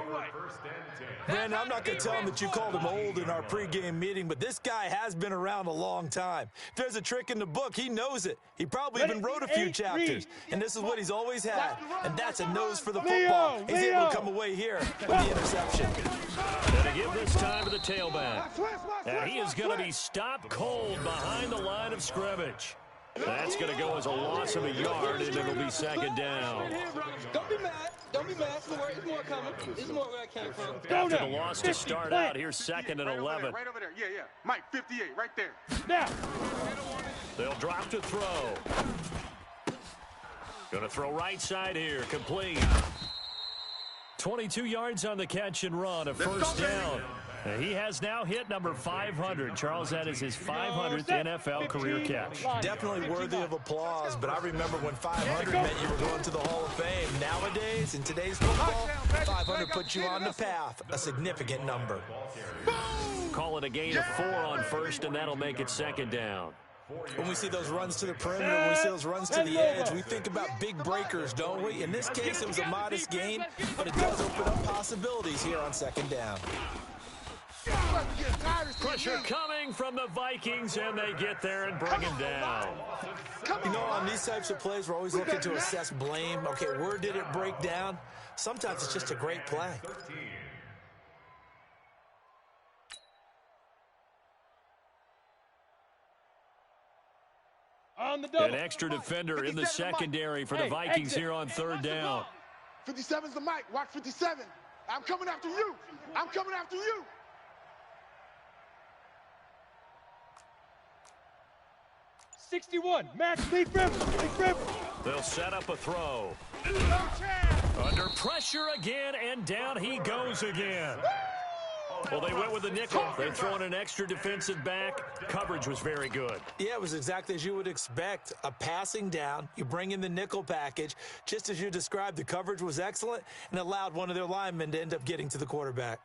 Man, I'm not going to tell him that you called him old in our pregame meeting, but this guy has been around a long time. If there's a trick in the book, he knows it. He probably even wrote a few chapters. And this is what he's always had. And that's a nose for the football. He's able to come away here with the interception. And to give this time to the tailback. And he is going to be stopped cold behind the line of scrimmage. That's going to go as a loss of a yard, and it'll be 2nd down. Don't be mad. Don't be mad. There's more coming. There's more where I came from. After the loss to start out, here's 2nd and 11. Right over there, yeah, yeah. Mike, 58, right there. Now. They'll drop to throw. Going to throw right side here, complete. 22 yards on the catch and run, a first down. He has now hit number 500. Charles, that is his 500th NFL career catch. Definitely worthy of applause, but I remember when 500 meant you were going to the Hall of Fame. Nowadays, in today's football, 500 puts you on the path, a significant number. Call it a gain of 4 on 1st, and that'll make it 2nd down. When we see those runs to the perimeter, when we see those runs to the edge, we think about big breakers, don't we? In this case, it was a modest gain, but it does open up possibilities here on 2nd down. Pressure coming coming from the Vikings, and they get there and bring him down. You know, on these types of plays, we're always looking to assess blame. Okay, where did it break down? Sometimes it's just a great play. On the double. An extra defender in the secondary for the Vikings here on third down. 57's the mic. Watch 57. I'm coming after you. I'm coming after you. $61. Max, lead Rivers. They'll set up a throw. Under pressure again, and down he goes again. Well, they went with the nickel. They throw in an extra defensive back. Coverage was very good. Yeah, it was exactly as you would expect. A passing down. You bring in the nickel package. Just as you described, the coverage was excellent and allowed one of their linemen to end up getting to the quarterback.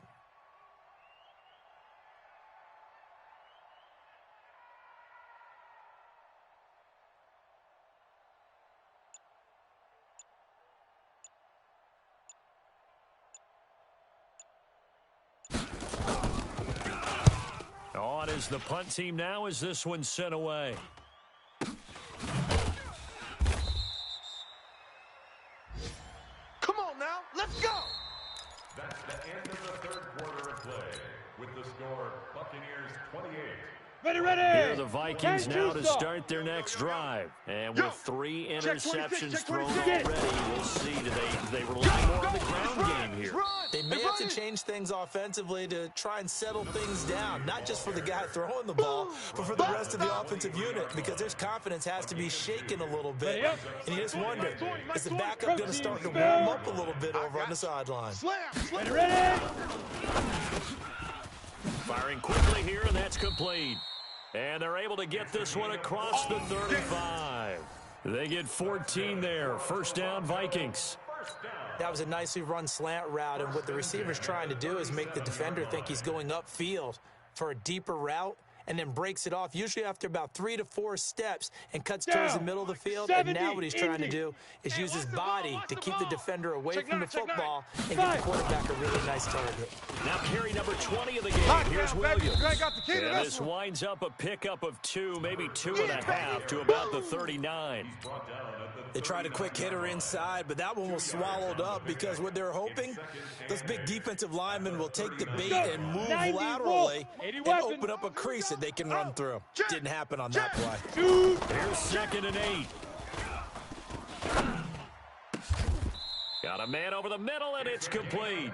On is the punt team now as this one's sent away. Come on now, let's go. That's the end of the third quarter of play. With the score, Buccaneers 28. Ready. Here are the Vikings now to start their next drive. And with 3 interceptions thrown already, we'll see, do they rely more on the ground game here? They may have to change things offensively to try and settle things down, not just for the guy throwing the ball, but for the rest of the offensive unit, because their confidence has to be shaken a little bit. And you just wonder, is the backup going to start to warm up a little bit over on the sideline? Ready. Firing quickly here, and that's complete. And they're able to get this one across the 35. They get 14 there. First down, Vikings. That was a nicely run slant route, and what the receiver's trying to do is make the defender think he's going upfield for a deeper route, and then breaks it off, usually after about 3 to 4 steps, and cuts towards the middle of the field. And now what he's trying to do is use his body to keep the defender away from the football and give the quarterback a really nice target. Now carry number 20 of the game. Here's Williams. And this winds up a pickup of 2, maybe 2.5 to about the 39. They tried a quick hitter inside, but that one was swallowed up because what they're hoping, those big defensive linemen will take the bait and move laterally and open up a crease that they can run through. Didn't happen on that play. Here's 2nd and 8. Got a man over the middle, and it's complete.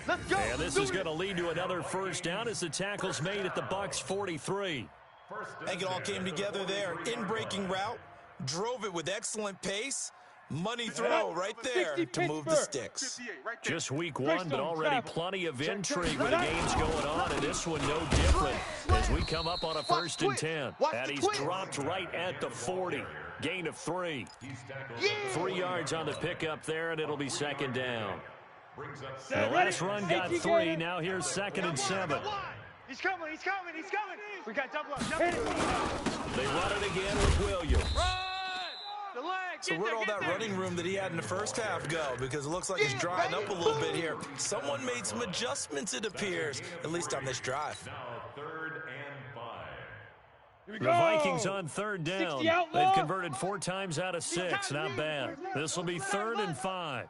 Let's go. And this is going to lead to another first down as the tackle's made at the Bucs 43. I think it all came together there. In-breaking route, drove it with excellent pace. Money throw right there to move the sticks. Just week 1, but already plenty of intrigue with the games going on, and this one no different as we come up on a 1st and 10. And he's dropped right at the 40. Gain of 3. 3 yards on the pickup there, and it'll be 2nd down. The last run got 3. Now here's 2nd and 7. He's coming. We got double up. They run it again with Williams. So where'd all that running room that he had in the first half go? Because it looks like it's drying up a little bit here. Someone made some adjustments, it appears, at least on this drive. Now 3rd and 5. The Vikings on 3rd down. They've converted 4 times out of 6. Not bad. This will be 3rd and 5.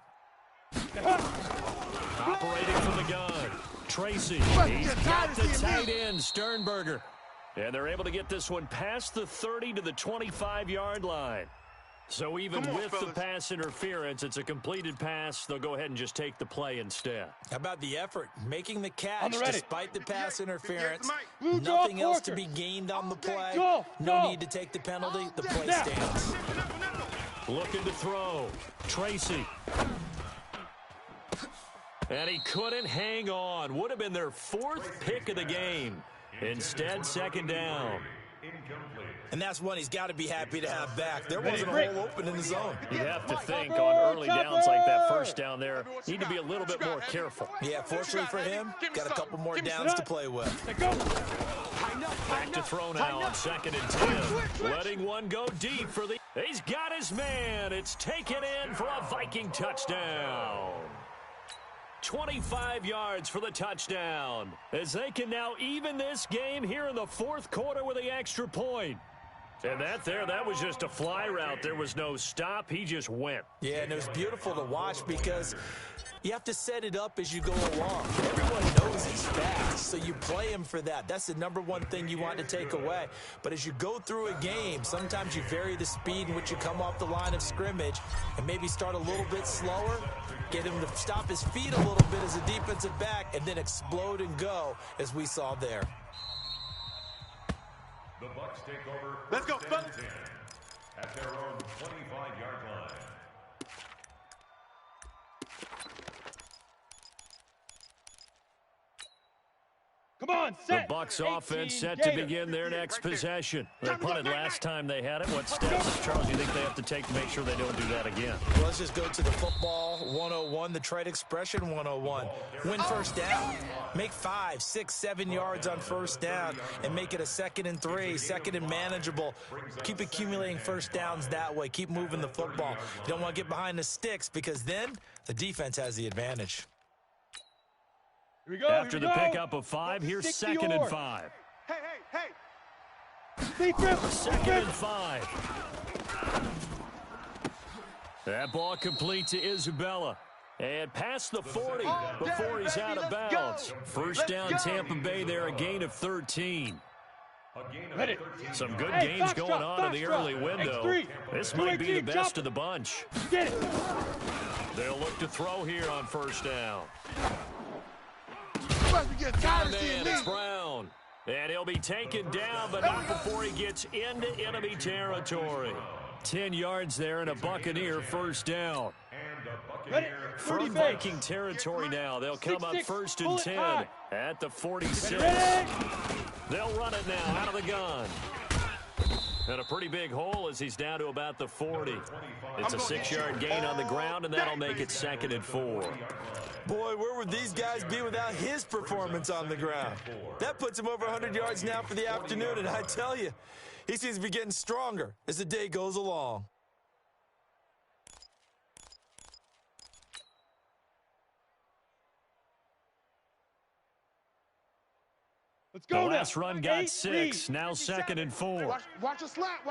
Operating from the gun. Tracy. He's got the tight end, Sternberger. And they're able to get this one past the 30 to the 25-yard line. So even with the pass interference, it's a completed pass. They'll go ahead and just take the play instead. How about the effort? Making the catch despite the pass interference. Nothing else to be gained on the play. No need to take the penalty. The play stands. Looking to throw. Tracy. And he couldn't hang on. Would have been their 4th pick of the game. Instead, 2nd down. And that's one he's got to be happy to have back. There wasn't a hole open in the zone. You have to think on early downs like that first down there, need to be a little bit more careful. Yeah, fortunately for him, got a couple more downs to play with. Back to throw now on 2nd and 10. Letting one go deep for the... He's got his man. It's taken in for a Viking touchdown. 25 yards for the touchdown, as they can now even this game here in the fourth quarter with the extra point. And that was just a fly route. There was no stop. He just went. Yeah, and it was beautiful to watch because you have to set it up as you go along. Everyone knows he's fast, so you play him for that. That's the number one thing you want to take away. But as you go through a game, sometimes you vary the speed in which you come off the line of scrimmage and maybe start a little bit slower, get him to stop his feet a little bit as a defensive back, and then explode and go, as we saw there. The Bucs take over. Let's go, fellas. At their own 25-yard line. Come on, The set. Bucs offense set Gator. to begin their next possession. They punted last time they had it. What steps, Charles, do you think they have to take to make sure they don't do that again? Well, let's just go to the football 101, the trade expression 101. Win first down. Make 5, 6, 7 yards on first down and make it a 2nd and 3, 2nd and manageable. Keep accumulating first downs that way. Keep moving the football. You don't want to get behind the sticks because then the defense has the advantage. Here we go. After the pickup of 5, here's 60 2nd and yards. 5. Hey. Second and 5. That ball complete to Isabella. And past the 40 before he's out of bounds. First down Tampa Bay there, a gain of 13. Some good games going on in the early window. This might be the best of the bunch. Get it. They'll look to throw here on first down. And And it's Brown. And he'll be taken down, but not before he gets into enemy territory. 10 yards there and a Buccaneer first down. From Viking territory now. They'll come up 1st and 10 at the 46. They'll run it now out of the gun. And a pretty big hole as he's down to about the 40. It's a 6-yard gain on the ground, and that'll make it 2nd and 4. Boy, where would these guys be without his performance on the ground? That puts him over 100 yards now for the afternoon, and I tell you, he seems to be getting stronger as the day goes along. Let's go The now. last run got 8, 6, now 2nd and 4. Watch your slant.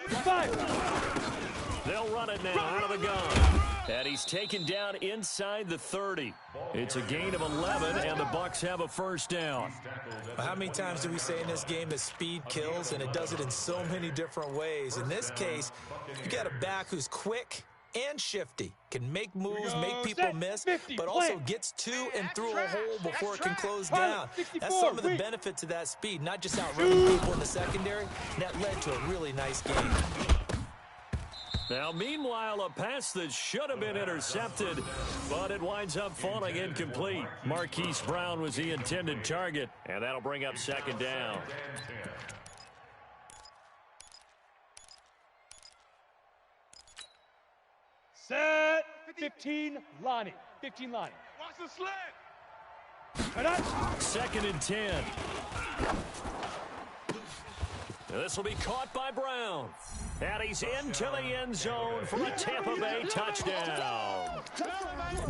5. They'll run it now out of the gun. And he's taken down inside the 30. It's a gain of 11, and the Bucs have a first down. How many times do we say in this game that speed kills, and it does it in so many different ways? In this case, you got a back who's quick and shifty, can make moves, make people miss, but also gets to and through a hole before it can close down. That's some of the benefits of that speed, not just outrunning people in the secondary. And that led to a really nice game. Now, meanwhile, a pass that should have been intercepted, but it winds up falling incomplete. Marquise Brown was the intended target, and that'll bring up 2nd down. Set. 15, Lonnie. 15, Lonnie. Watch the slant. And up. 2nd and 10. This will be caught by Brown. And he's into the end zone for a Tampa Bay touchdown.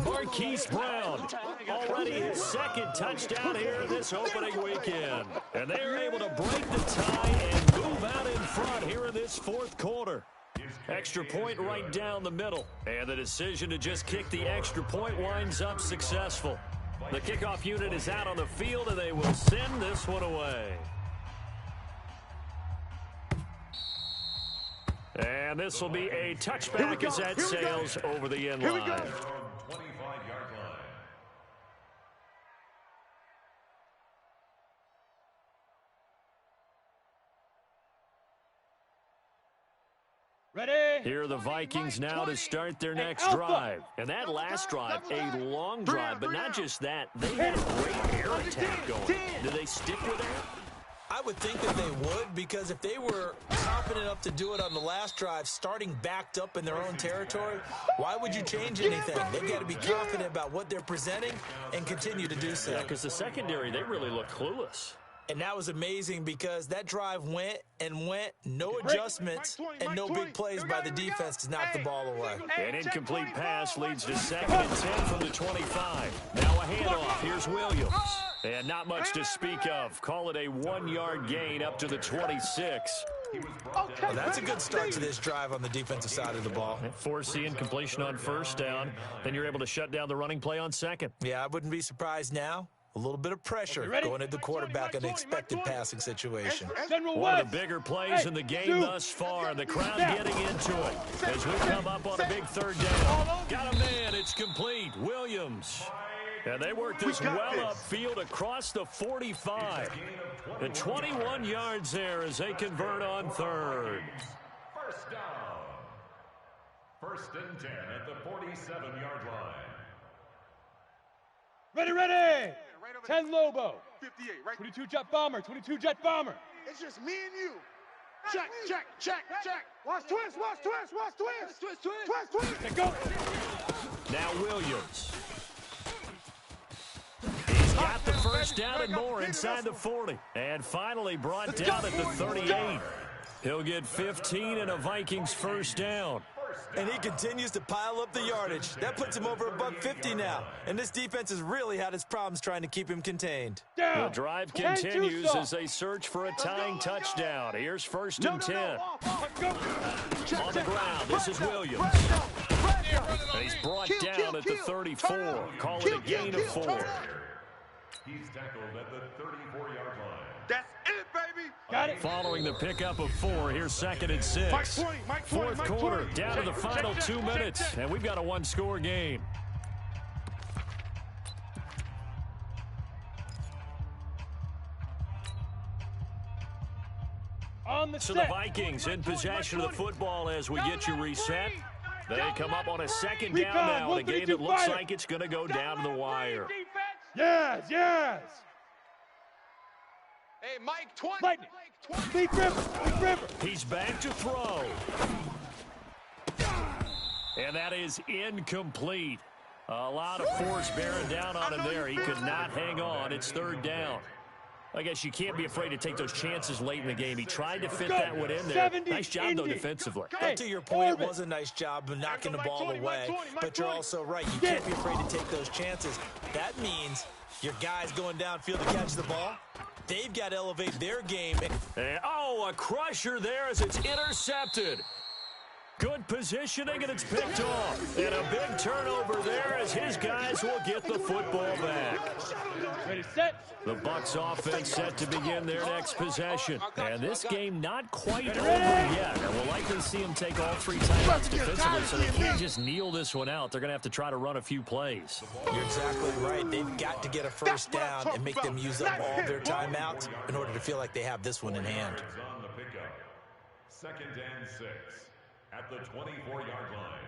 Marquise Brown, already his 2nd touchdown here this opening weekend. And they're able to break the tie and move out in front here in this 4th quarter. Extra point right down the middle. And the decision to just kick the extra point winds up successful. The kickoff unit is out on the field, and they will send this one away. And this will be a touchback as that sails over the end line. 25-yard line. Ready. Here are the Vikings now to start their next drive. And that last drive, a long drive, but not just that. They had a great air attack going. Do they stick with that? I would think that they would, because if they were confident enough to do it on the last drive, starting backed up in their own territory, why would you change anything? They've got to be confident about what they're presenting and continue to do so. Yeah, because the secondary, they really look clueless. And that was amazing because that drive went and went, no adjustments, and no big plays by the defense to knock the ball away. An incomplete pass leads to 2nd and 10 from the 25. Now a handoff. Here's Williams. And not much to speak of. Call it a 1-yard gain up to the 26. Well, that's a good start to this drive on the defensive side of the ball. Force the incompletion on 1st down. Then you're able to shut down the running play on 2nd. Yeah, I wouldn't be surprised now. A little bit of pressure going at the quarterback in an expected passing situation. One of the bigger plays in the game thus far. The crowd getting into it as we come up on a big 3rd down. Got a man. It's complete. Williams. And they work this well upfield across the 45. The 21 yards there as they convert on 3rd. 1st down. 1st and 10 at the 47-yard line. Ready. 10 Lobo. 58, right? 22 Jet Bomber. 22 Jet Bomber. It's just me and you. Check. Watch twist. Let go. Now Williams. He's got the 1st down and more inside the 40. And finally brought down at the 38. He'll get 15 and a Vikings 1st down. And he continues to pile up the yardage. That puts him over above 50 now. And this defense has really had its problems trying to keep him contained. The drive continues as they search for a tying touchdown. Here's 1st and 10. On the ground, this is Williams. And he's brought down at the 34. Call it a gain of 4. He's tackled at the 34-yard line. That's it, baby. Got it. Following the pickup of 4, here's 2nd and 6. 4th quarter, down to the final 2 minutes, and we've got a 1-score game. So the Vikings in possession of the football as we get you reset. They come up on a 2nd down now, and a game that looks like it's going to go down to the wire. Yes. Hey, Mike 20. Lightning. Big River. He's back to throw. And that is incomplete. A lot of force bearing down on him there. He could not hang on. It's 3rd down. I guess you can't be afraid to take those chances late in the game. He tried to fit that one in there. Nice job, though, defensively. But to your point, it was a nice job of knocking the ball away. But you're also right. You can't be afraid to take those chances. That means your guys going downfield to catch the ball, they've got to elevate their game. A crusher there as it's intercepted. Good positioning, and it's picked off. And a big turnover there as his guys will get the football back. Ready, set. The Bucs offense set to begin their next possession. And this game not quite over yet. And we'll likely see them take all 3 timeouts defensively, so they can't just kneel this one out. They're going to have to try to run a few plays. You're exactly right. They've got to get a 1st down and make them use up all their timeouts in order to feel like they have this one in hand. On the pickup. 2nd and 6 at the 24-yard line.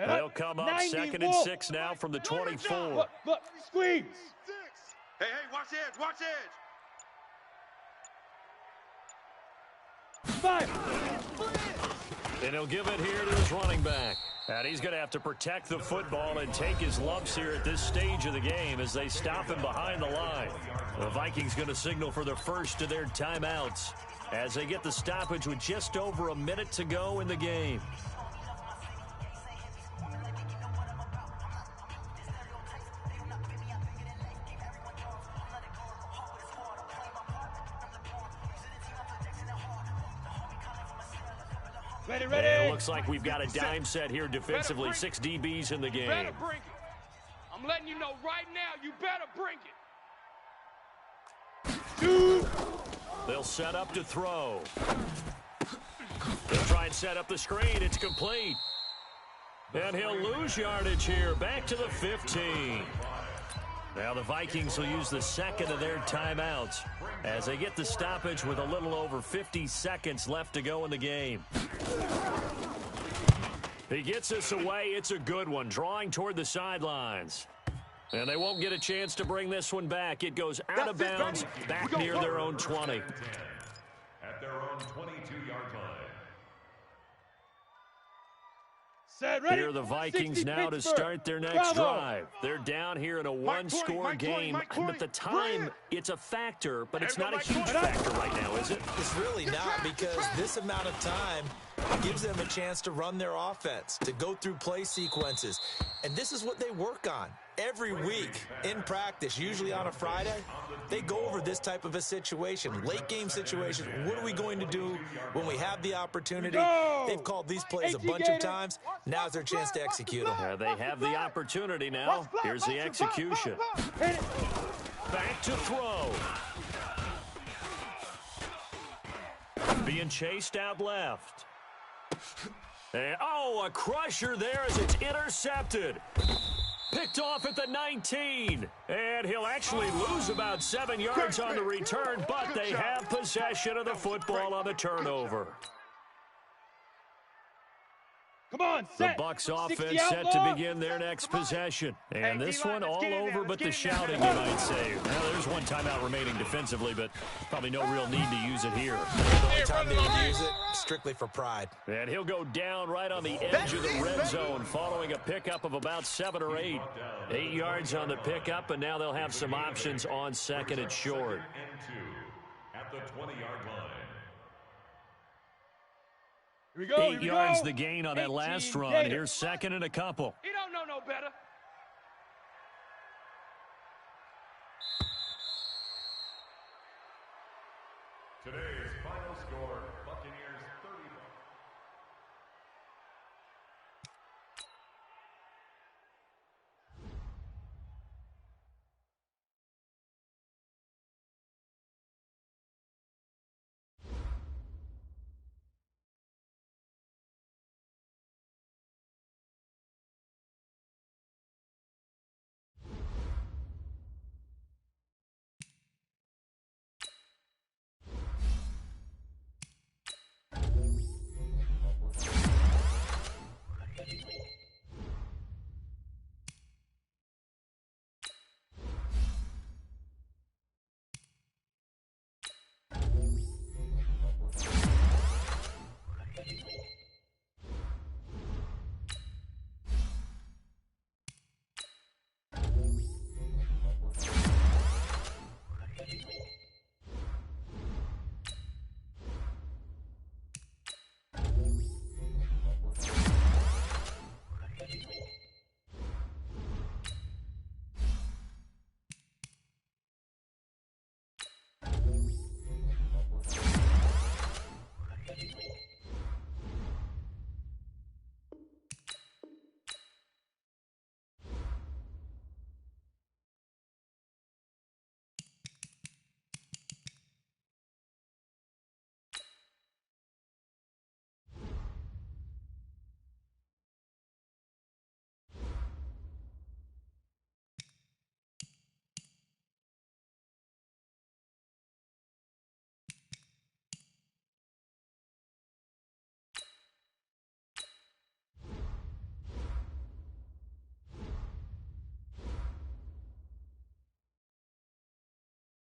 They'll come up 2nd and 6 now from the 24. Look, squeeze. Hey, watch edge. 5. And he'll give it here to his running back. And he's going to have to protect the football and take his lumps here at this stage of the game as they stop him behind the line. The Vikings going to signal for the first of their timeouts as they get the stoppage with just over a minute to go in the game. Ready. And it looks like we've got a dime set here defensively. 6 DBs in the game. Better bring it. I'm letting you know right now, you better bring it. They'll set up to throw. They'll try and set up the screen. It's complete. And he'll lose yardage here. Back to the 15. Now the Vikings will use the 2nd of their timeouts as they get the stoppage with a little over 50 seconds left to go in the game. He gets us away. It's a good one, drawing toward the sidelines. And they won't get a chance to bring this one back. It goes out of bounds, back near their own 20. At their own 22-yard line. Set, ready. Here are the Vikings 60 now to Pittsburgh. start their next Bravo. drive. They're down here in a one-score game. But the time, it's a factor, but it's not a huge factor right now, is it? It's really not, because this amount of time gives them a chance to run their offense, to go through play sequences. And this is what they work on every week in practice, usually on a Friday. They go over this type of a situation, late game situation. What are we going to do when we have the opportunity? They've called these plays a bunch of times. Now's their chance to execute them. They have the opportunity now. Here's the execution. Back to throw. Being chased out left. And, a crusher there as it's intercepted. Picked off at the 19. And he'll actually lose about 7 yards on the return, but they have possession of the football on the turnover. Come on, The set. Bucs 60 offense set to outlaw. begin their next possession. And this one all over but the shouting, you might say. Now, there's one timeout remaining defensively, but probably no real need to use it here. The only time they would use it, strictly for pride. And he'll go down right on the edge of the red zone following a pickup of about 7 or 8. 8 yards on the pickup, and now they'll have some options on second and short. At the 20-yard line. Here we go. 8 yards the gain on that last run. Here's second and a couple. He don't know no better.